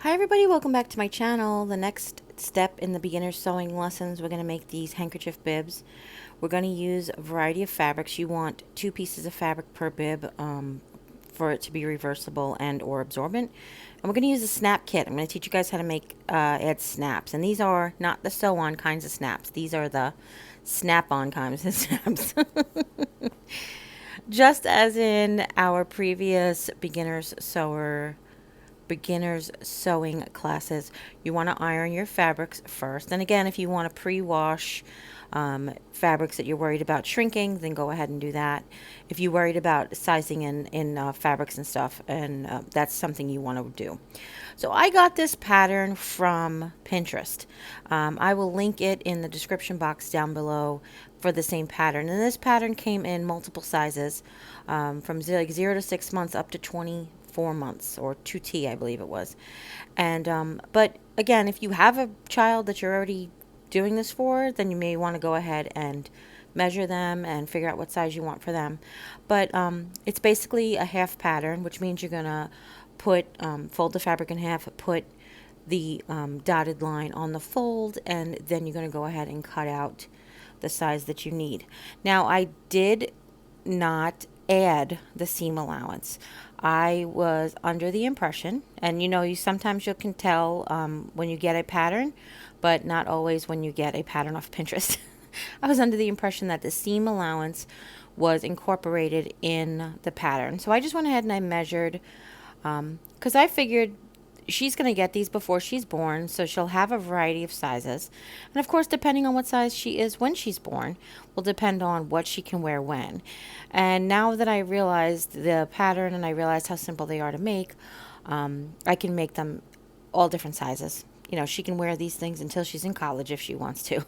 Hi everybody, welcome back to my channel. The next step in the beginner sewing lessons, we're going to make these handkerchief bibs. We're going to use a variety of fabrics. You want 2 pieces of fabric per bib for it to be reversible and or absorbent. And we're going to use a snap kit. I'm going to teach you guys how to make add snaps. And these are not the sew-on kinds of snaps. These are the snap-on kinds of snaps. Just as in our previous beginners sewing classes, you want to iron your fabrics first. And again, if you want to pre-wash fabrics that you're worried about shrinking, then go ahead and do that. If you're worried about sizing in fabrics and stuff, and that's something you want to do. So I got this pattern from Pinterest. I will link it in the description box down below for the same pattern. And this pattern came in multiple sizes, from like 0 to 6 months up to 24 months, or 2T I believe it was. And but again, if you have a child that you're already doing this for, then you may want to go ahead and measure them and figure out what size you want for them. But it's basically a half pattern, which means you're gonna put fold the fabric in half, put the dotted line on the fold, and then you're going to go ahead and cut out the size that you need. Now, I did not add the seam allowance. I was under the impression, and you sometimes you can tell when you get a pattern, but not always when you get a pattern off Pinterest. I was under the impression that the seam allowance was incorporated in the pattern. So I just went ahead and I measured, because I figured she's going to get these before she's born, so she'll have a variety of sizes. And of course, depending on what size she is when she's born, will depend on what she can wear when. And now that I realized the pattern and I realized how simple they are to make, I can make them all different sizes. She can wear these things until she's in college if she wants to.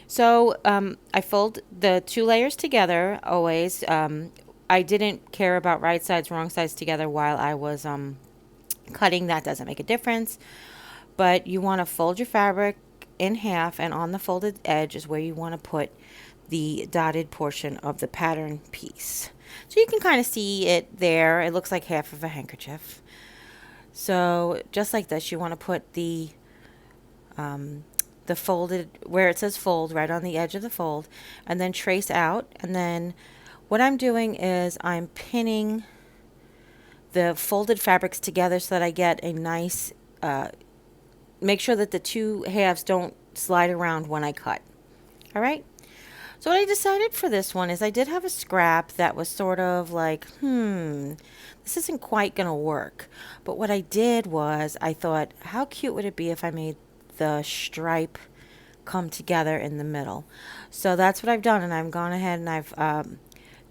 So I fold the 2 layers together always. I didn't care about right sides, wrong sides together while I was cutting. That doesn't make a difference. But you want to fold your fabric in half, and on the folded edge is where you want to put the dotted portion of the pattern piece. So you can kind of see it there. It looks like half of a handkerchief. So just like this, you want to put the folded, where it says fold, right on the edge of the fold, and then trace out. And then what I'm doing is I'm pinning the folded fabrics together so that I get a nice, make sure that the 2 halves don't slide around when I cut. All right. So what I decided for this one is I did have a scrap that was sort of like, this isn't quite going to work. But what I did was I thought, how cute would it be if I made the stripe come together in the middle? So that's what I've done, and I've gone ahead and I've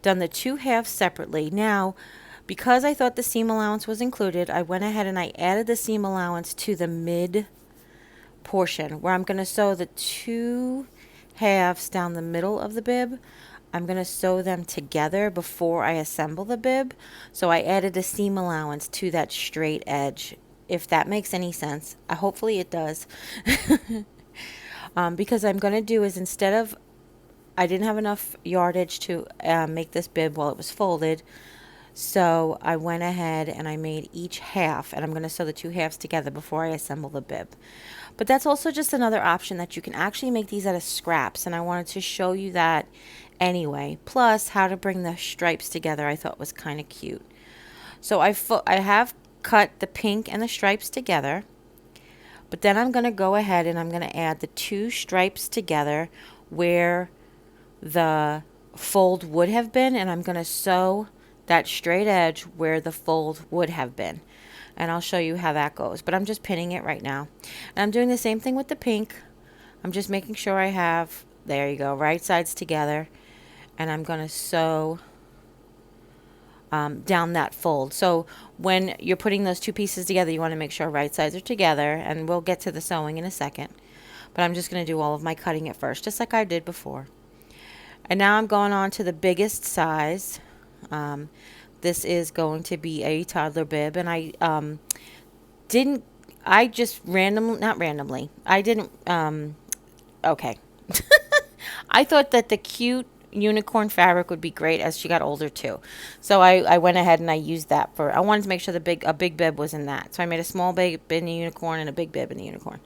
done the 2 halves separately. Now, because I thought the seam allowance was included, I went ahead and I added the seam allowance to the mid portion where I'm going to sew the 2 halves down the middle of the bib. I'm going to sew them together before I assemble the bib. So I added a seam allowance to that straight edge, if that makes any sense. Hopefully it does. Because I'm going to do is, instead of, I didn't have enough yardage to make this bib while it was folded, so I went ahead and I made each half, and I'm going to sew the 2 halves together before I assemble the bib. But that's also just another option, that you can actually make these out of scraps, and I wanted to show you that anyway. Plus, how to bring the stripes together I thought was kind of cute. So I have cut the pink and the stripes together, but then I'm going to go ahead and I'm going to add the 2 stripes together where the fold would have been, and I'm going to sew that straight edge where the fold would have been. And I'll show you how that goes, but I'm just pinning it right now. And I'm doing the same thing with the pink. I'm just making sure I have, there you go, right sides together, and I'm going to sew down that fold. So when you're putting those 2 pieces together, you want to make sure right sides are together, and we'll get to the sewing in a second. But I'm just going to do all of my cutting at first, just like I did before. And now I'm going on to the biggest size. This is going to be a toddler bib, and I just not randomly, I didn't, okay. I thought that the cute unicorn fabric would be great as she got older too. So I went ahead and I used that for, I wanted to make sure a big bib was in that. So I made a small bib in the unicorn and a big bib in the unicorn.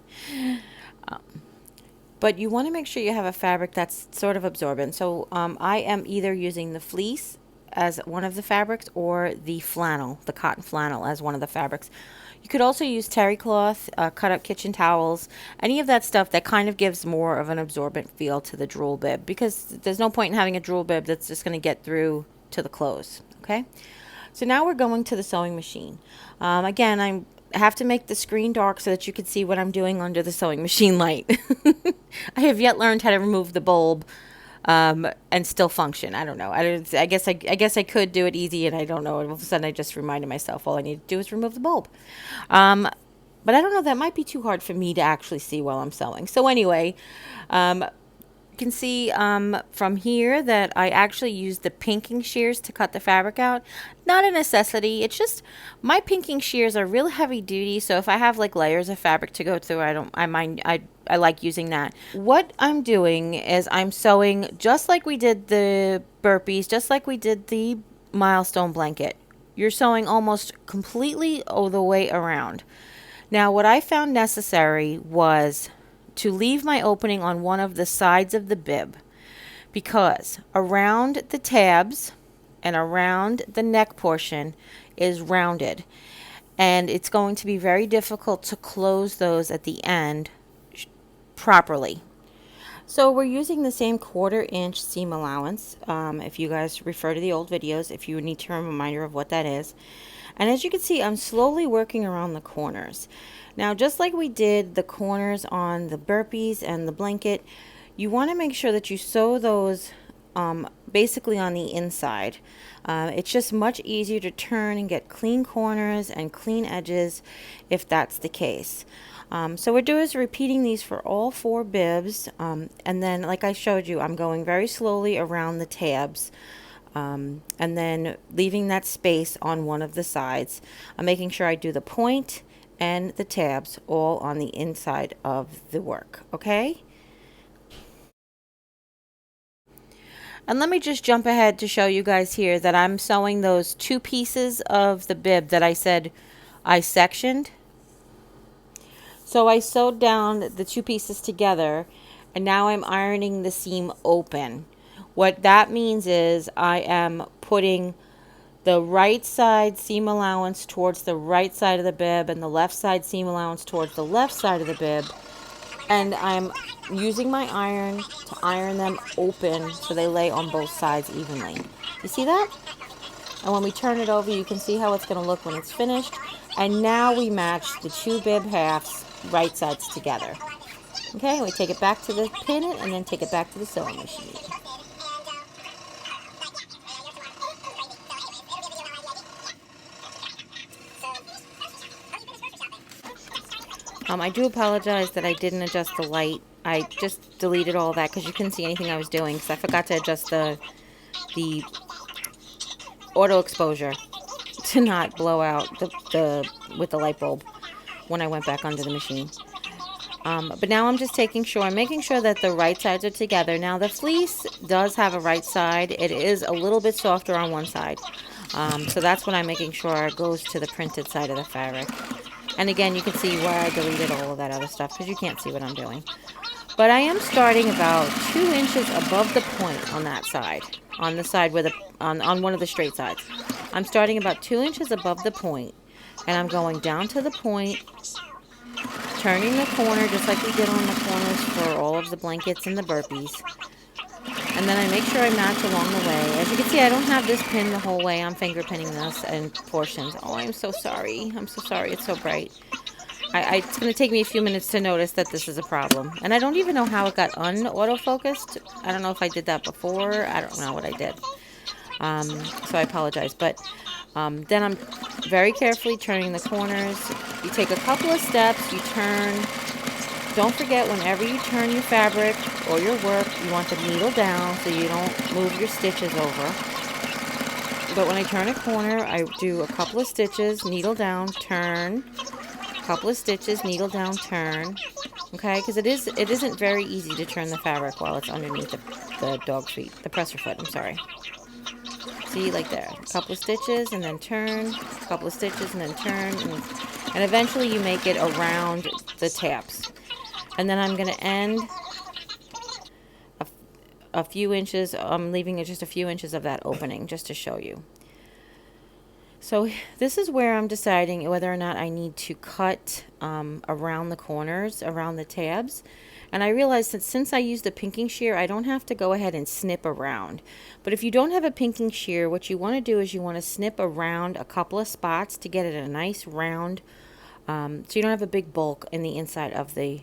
But you want to make sure you have a fabric that's sort of absorbent. So I am either using the fleece as one of the fabrics or the flannel, the cotton flannel, as one of the fabrics. You could also use terry cloth, cut up kitchen towels, any of that stuff that kind of gives more of an absorbent feel to the drool bib, because there's no point in having a drool bib that's just going to get through to the clothes. Okay, so now we're going to the sewing machine. Again, I have to make the screen dark so that you can see what I'm doing under the sewing machine light. I have yet learned how to remove the bulb and still function. I don't know. I guess I could do it easy, and I don't know. All of a sudden, I just reminded myself all I need to do is remove the bulb. But I don't know. That might be too hard for me to actually see while I'm sewing. So anyway, you can see from here that I actually used the pinking shears to cut the fabric out. Not a necessity. It's just my pinking shears are real heavy duty, so if I have like layers of fabric to go through, I like using that. What I'm doing is I'm sewing just like we did the burpees, just like we did the milestone blanket. You're sewing almost completely all the way around. Now, what I found necessary was to leave my opening on one of the sides of the bib, because around the tabs and around the neck portion is rounded, and it's going to be very difficult to close those at the end properly. So we're using the same 1/4 inch seam allowance. If you guys refer to the old videos, if you need a reminder of what that is. And as you can see, I'm slowly working around the corners. Now, just like we did the corners on the burpees and the blanket, you want to make sure that you sew those basically on the inside. It's just much easier to turn and get clean corners and clean edges if that's the case. So what we're doing is repeating these for all 4 bibs, and then like I showed you, I'm going very slowly around the tabs. And then leaving that space on one of the sides. I'm making sure I do the point and the tabs all on the inside of the work, okay? And let me just jump ahead to show you guys here that I'm sewing those 2 pieces of the bib that I said I sectioned. So I sewed down the 2 pieces together, and now I'm ironing the seam open. What that means is I am putting the right side seam allowance towards the right side of the bib and the left side seam allowance towards the left side of the bib. And I'm using my iron to iron them open so they lay on both sides evenly. You see that? And when we turn it over, you can see how it's going to look when it's finished. And now we match the 2 bib halves, right sides together. Okay, we take it back to the pin it and then take it back to the sewing machine. I do apologize that I didn't adjust the light. I just deleted all that because you couldn't see anything I was doing, because I forgot to adjust the auto exposure to not blow out with the light bulb when I went back under the machine. But now I'm just making sure that the right sides are together. Now the fleece does have a right side. It is a little bit softer on one side. So that's when I'm making sure it goes to the printed side of the fabric. And again, you can see why I deleted all of that other stuff, because you can't see what I'm doing. But I am starting about 2 inches above the point on that side, on the side where on one of the straight sides. I'm starting about 2 inches above the point, and I'm going down to the point, turning the corner just like we did on the corners for all of the blankets and the burpees. And then I make sure I match along the way. As you can see, I don't have this pin the whole way. I'm finger pinning this in portions. Oh, I'm so sorry. I'm so sorry. It's so bright. It's going to take me a few minutes to notice that this is a problem. And I don't even know how it got unauto-focused. I don't know if I did that before. I don't know what I did. So I apologize. But then I'm very carefully turning the corners. You take a couple of steps. You turn. Don't forget, whenever you turn your fabric or your work, you want the needle down so you don't move your stitches over. But when I turn a corner, I do a couple of stitches, needle down, turn, couple of stitches, needle down, turn. Okay, because it isn't very easy to turn the fabric while it's underneath the dog's feet, the presser foot, I'm sorry. See, like there, a couple of stitches and then turn, a couple of stitches and then turn, and eventually you make it around the tabs. And then I'm going to end a few inches. I'm leaving just a few inches of that opening just to show you. So this is where I'm deciding whether or not I need to cut around the corners, around the tabs. And I realized that since I used a pinking shear, I don't have to go ahead and snip around. But if you don't have a pinking shear, what you want to do is you want to snip around a couple of spots to get it a nice round, so you don't have a big bulk in the inside of the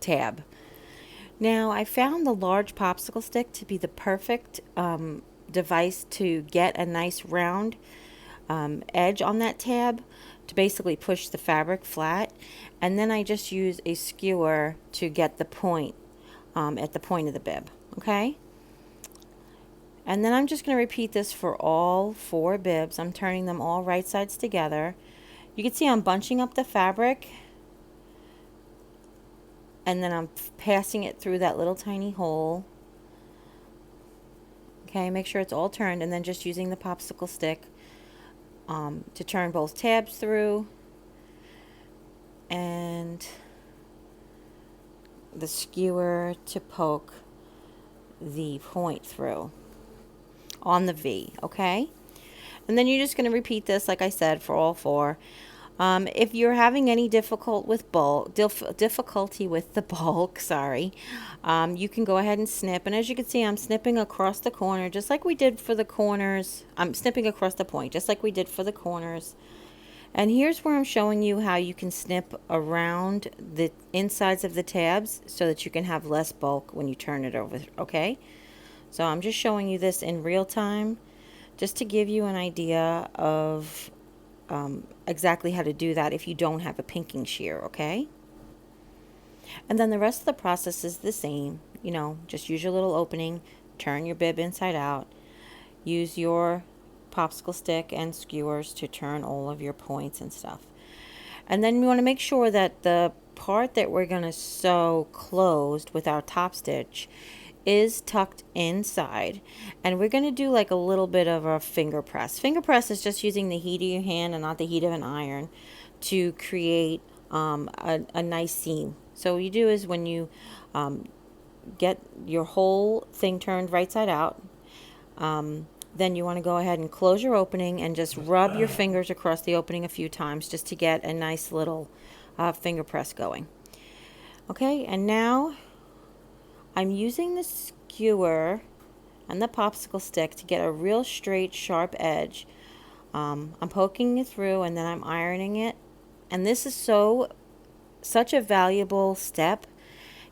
tab. Now, I found the large popsicle stick to be the perfect device to get a nice round edge on that tab to basically push the fabric flat, and then I just use a skewer to get the point at the point of the bib. Okay, and then I'm just going to repeat this for all 4 bibs. I'm turning them all right sides together. You can see I'm bunching up the fabric, and then I'm passing it through that little tiny hole. Okay, make sure it's all turned, and then just using the popsicle stick to turn both tabs through, and the skewer to poke the point through on the V. Okay, and then you're just going to repeat this, like I said, for all 4. If you're having any difficulty with the bulk, sorry, you can go ahead and snip. And as you can see, I'm snipping across the corner, just like we did for the corners. I'm snipping across the point, just like we did for the corners. And here's where I'm showing you how you can snip around the insides of the tabs so that you can have less bulk when you turn it over, okay? So I'm just showing you this in real time, just to give you an idea of exactly how to do that if you don't have a pinking shear, okay? And then the rest of the process is the same. You know, just use your little opening, turn your bib inside out, use your popsicle stick and skewers to turn all of your points and stuff. And then we want to make sure that the part that we're going to sew closed with our top stitch is tucked inside, and we're going to do like a little bit of a finger press. Finger press is just using the heat of your hand and not the heat of an iron to create a nice seam. So what you do is when you get your whole thing turned right side out, then you want to go ahead and close your opening and just rub your fingers across the opening a few times just to get a nice little finger press going. Okay, and now I'm using the skewer and the popsicle stick to get a real straight, sharp edge. I'm poking it through, and then I'm ironing it. And this is such a valuable step,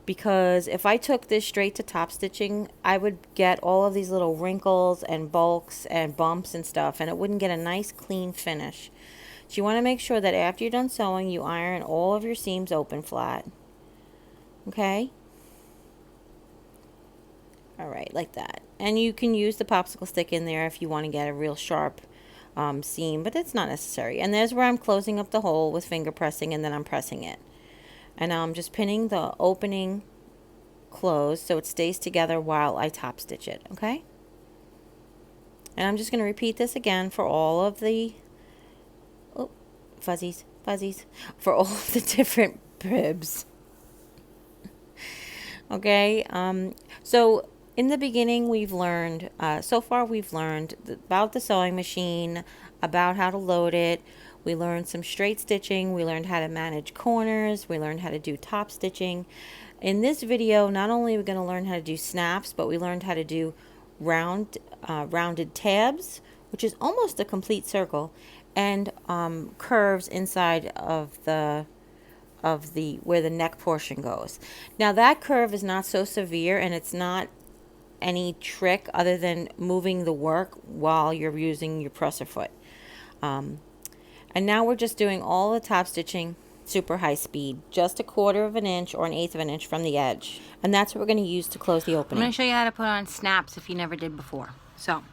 because if I took this straight to top stitching, I would get all of these little wrinkles and bulks and bumps and stuff, and it wouldn't get a nice clean finish. So you want to make sure that after you're done sewing, you iron all of your seams open flat. Okay? All right, like that. And you can use the popsicle stick in there if you want to get a real sharp seam, but it's not necessary. And there's where I'm closing up the hole with finger pressing, and then I'm pressing it. And now I'm just pinning the opening closed so it stays together while I top stitch it, okay? And I'm just going to repeat this again for all of the fuzzies, for all of the different bibs. Okay, so in the beginning we've learned, so far we've learned about the sewing machine, about how to load it. We learned some straight stitching, we learned how to manage corners, we learned how to do top stitching. In this video, not only are we going to learn how to do snaps, but we learned how to do rounded tabs, which is almost a complete circle, and curves inside of the where the neck portion goes. Now that curve is not so severe, and it's not any trick other than moving the work while you're using your presser foot. And now we're just doing all the top stitching super high speed, just 1/4 of an inch or 1/8 of an inch from the edge. And that's what we're going to use to close the opening. I'm going to show you how to put on snaps if you never did before. So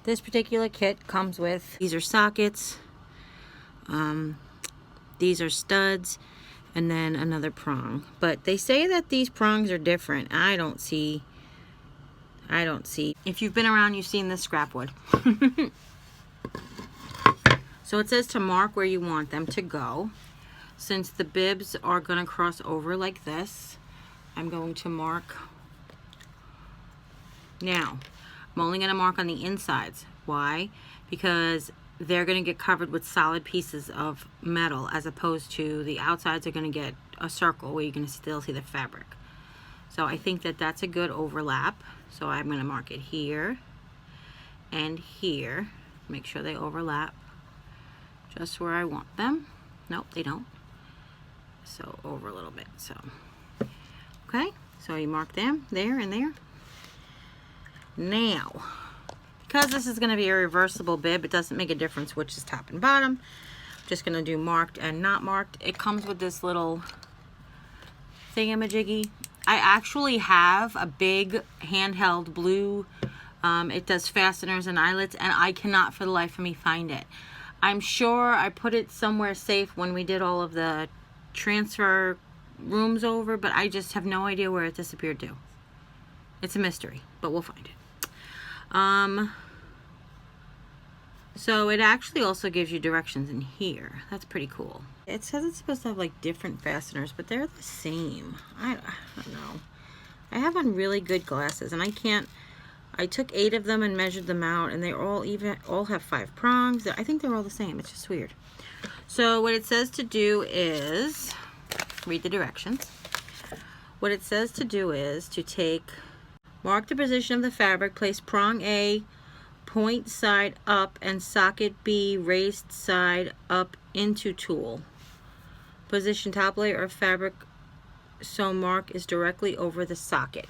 this particular kit comes with, these are sockets, these are studs, and then another prong. But they say that these prongs are different. I don't see. If you've been around, you've seen this scrap wood. So it says to mark where you want them to go. Since the bibs are going to cross over like this, I'm going to mark. Now, I'm only going to mark on the insides. Why? Because they're going to get covered with solid pieces of metal, as opposed to the outsides are going to get a circle where you can still see the fabric. So I think that that's a good overlap. So I'm going to mark it here and here. Make sure they overlap just where I want them. Nope, they don't. So over a little bit. So okay, so you mark them there and there. Now, because this is going to be a reversible bib, it doesn't make a difference which is top and bottom. I'm just going to do marked and not marked. It comes with this little thingamajiggy. I actually have a big handheld blue. It does fasteners and eyelets, and I cannot for the life of me find it. I'm sure I put it somewhere safe when we did all of the transfer rooms over, but I just have no idea where it disappeared to. It's a mystery, but we'll find it. So it actually also gives you directions in here. That's pretty cool. It says it's supposed to have like different fasteners, but they're the same. I don't know. I have on really good glasses, and I took 8 of them and measured them out, and they all have 5 prongs. I think they're all the same. It's just weird. So what it says to do is, read the directions. What it says to do is to mark the position of the fabric, place prong A, point side up, and socket B, raised side up into tool. Position top layer of fabric so mark is directly over the socket.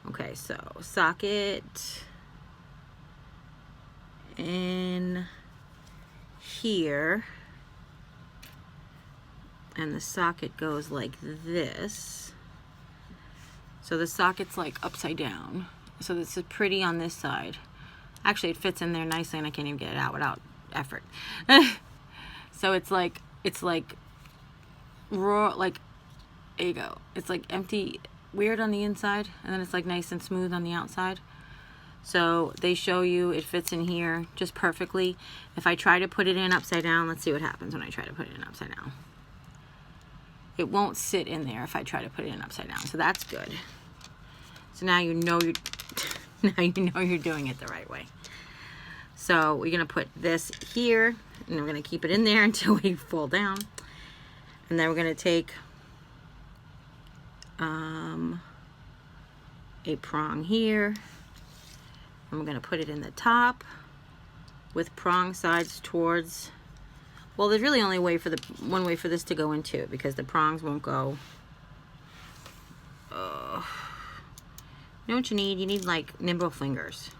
Okay, so socket in here, and the socket goes like this. So the socket's like upside down. So this is pretty on this side. Actually, it fits in there nicely, and I can't even get it out without effort. So it's like raw, like, there you go. It's like empty, weird on the inside, and then it's like nice and smooth on the outside. So they show you it fits in here just perfectly. If I try to put it in upside down, let's see what happens when I try to put it in upside down. It won't sit in there if I try to put it in upside down. So that's good. So now you know you're doing it the right way. So we're gonna put this here, and we're gonna keep it in there until we fall down. And then we're gonna take a prong here, and we're gonna put it in the top with prong sides towards. Well, there's really only one way for this to go into, because the prongs won't go. You know what you need? You need like nimble fingers.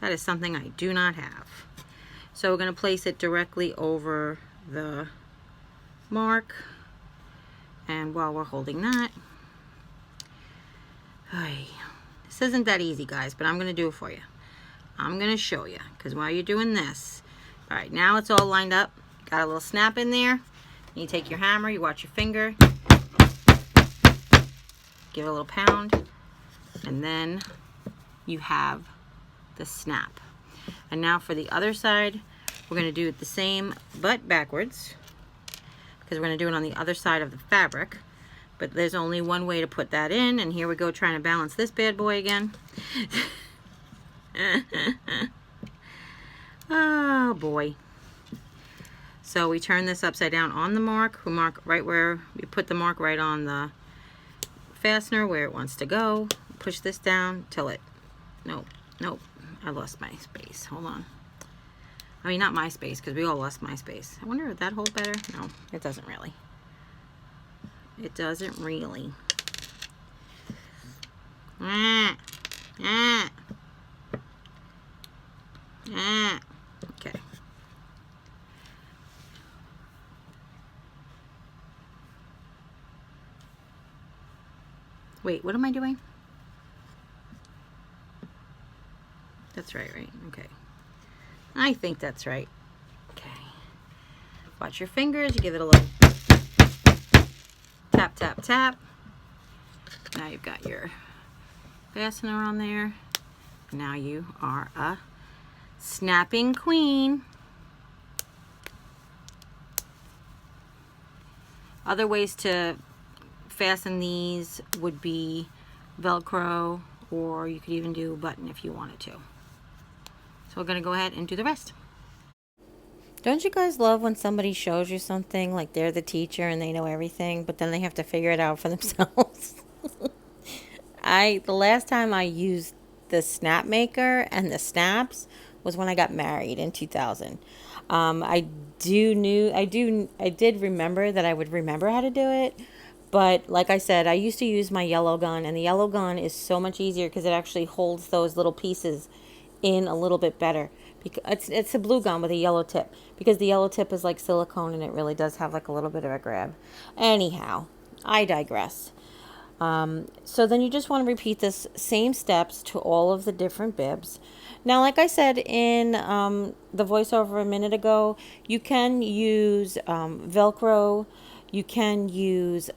That is something I do not have. So we're going to place it directly over the mark. And while we're holding that, this isn't that easy, guys, but I'm going to do it for you. I'm going to show you, because while you're doing this, all right, now it's all lined up. Got a little snap in there. You take your hammer, you watch your finger, give it a little pound, and then you have the snap. And now for the other side, we're going to do it the same but backwards, because we're going to do it on the other side of the fabric. But there's only one way to put that in, and here we go trying to balance this bad boy again. Oh boy. So we turn this upside down on the mark. We mark right where we put the mark, right on the fastener where it wants to go. Push this down till it, nope, I lost my space. Hold on. I mean, not my space, because we all lost my space. I wonder if that hold better? No, it doesn't really. It doesn't really. Okay. Wait, what am I doing? That's right? Okay. I think that's right. Okay. Watch your fingers. You give it a little Tap, tap, tap. Now you've got your fastener on there. Now you are a snapping queen. Other ways to fasten these would be Velcro, or you could even do a button if you wanted to. So we're going to go ahead and do the rest. Don't you guys love when somebody shows you something like they're the teacher and they know everything, but then they have to figure it out for themselves? The last time I used the snap maker and the snaps was when I got married in 2000. I did remember that I would remember how to do it, but like I said, I used to use my yellow gun, and the yellow gun is so much easier because it actually holds those little pieces in a little bit better. Because it's a blue gun with a yellow tip, because the yellow tip is like silicone and it really does have like a little bit of a grab. Anyhow, I digress. So then you just want to repeat this same steps to all of the different bibs. Now, like I said in the voiceover a minute ago, you can use Velcro, you can use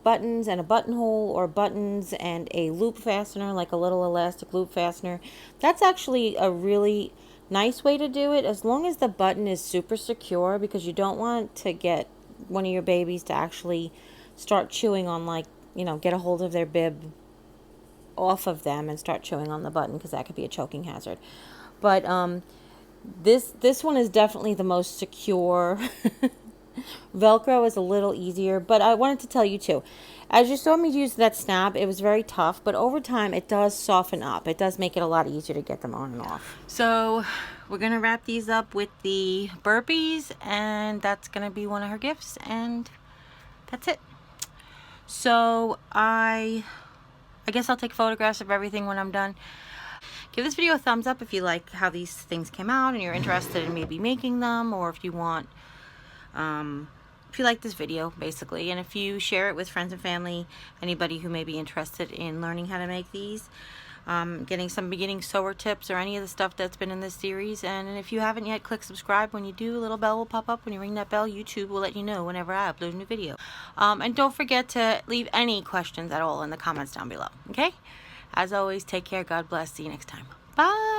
buttons and a buttonhole, or buttons and a loop fastener, like a little elastic loop fastener. That's actually a really nice way to do it, as long as the button is super secure, because you don't want to get one of your babies to actually start chewing on, like, get a hold of their bib off of them and start chewing on the button, because that could be a choking hazard. But this one is definitely the most secure. Velcro is a little easier, but I wanted to tell you too, as you saw me use that snap, it was very tough, but over time it does soften up. It does make it a lot easier to get them on and off. So we're going to wrap these up with the burpees, and that's going to be one of her gifts, and that's it. So I guess I'll take photographs of everything when I'm done. Give this video a thumbs up if you like how these things came out and you're interested in maybe making them, or if you want, if you like this video, basically. And if you share it with friends and family, anybody who may be interested in learning how to make these, getting some beginning sewer tips, or any of the stuff that's been in this series. And if you haven't yet, click subscribe. When you do, a little bell will pop up. When you ring that bell, YouTube will let you know whenever I upload a new video. And don't forget to leave any questions at all in the comments down below. Okay? As always, take care. God bless. See you next time. Bye.